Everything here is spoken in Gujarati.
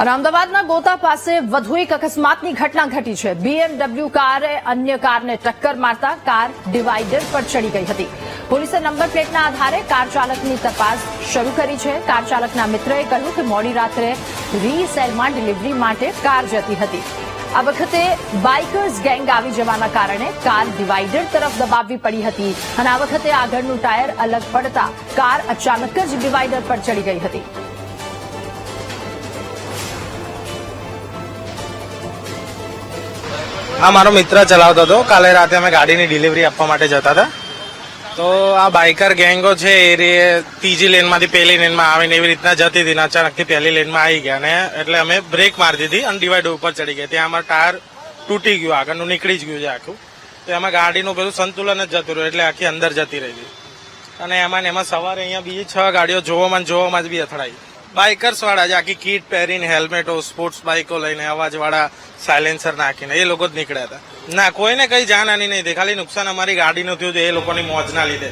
અને અમદાવાદના ગોતા પાસે વધુ એક અકસ્માતની ઘટના ઘટી છે. BMW કારે અન્ય કારને ટક્કર મારતા કાર ડિવાઈડર પર ચડી ગઈ હતી. પોલીસે નંબર પ્લેટના આધારે કાર ચાલકની તપાસ શરૂ કરી છે. કાર ચાલકના મિત્રએ કહ્યું કે મોડી રાત્રે રીસેલમાં ડિલિવરી માટે કાર જતી હતી. આ વખતે બાઇકર્સ ગેંગ આવી જવાના કારણે કાર ડિવાઈડર તરફ દબાવવી પડી હતી અને આ વખતે આગળનું ટાયર અલગ પડતા કાર અચાનક જ ડિવાઈડર પર ચડી ગઈ હતી. આ મારો મિત્ર ચલાવતો હતો. કાલે રાતે અમે ગાડીની ડિલિવરી આપવા માટે જતા હતા. તો આ બાઇકર ગેંગો છે એ ત્રીજી લેનમાંથી પહેલી લેનમાં આવીને એવી રીતના જતી હતી. અચાનકથી પહેલી લેનમાં આવી ગયા ને એટલે અમે બ્રેક મારી દીધી અને ડિવાઈડર ઉપર ચડી ગયા. ત્યાં અમારું ટાયર તૂટી ગયું, આગળનું નીકળી જ ગયું છે આખું. તો એમાં ગાડીનું પેલું સંતુલન જ જતું રહ્યું એટલે આખી અંદર જતી રહી હતી. અને એમાં સવારે અહીંયા બીજી 6 ગાડીઓ જોવામાં જ બી અથડાઈ. બાઇકર્સ વાળા જ આખી કીટ પહેરીને, હેલ્મેટો, સ્પોર્ટ્સ બાઇકો લઈને, અવાજ વાળા સાયલેન્સર નાખીને એ લોકો જ નીકળ્યા હતા. ના, કોઈને કઈ જાનહાની નહીં થઈ, ખાલી નુકસાન અમારી ગાડીનું થયું છે એ લોકોની મોજના લીધે.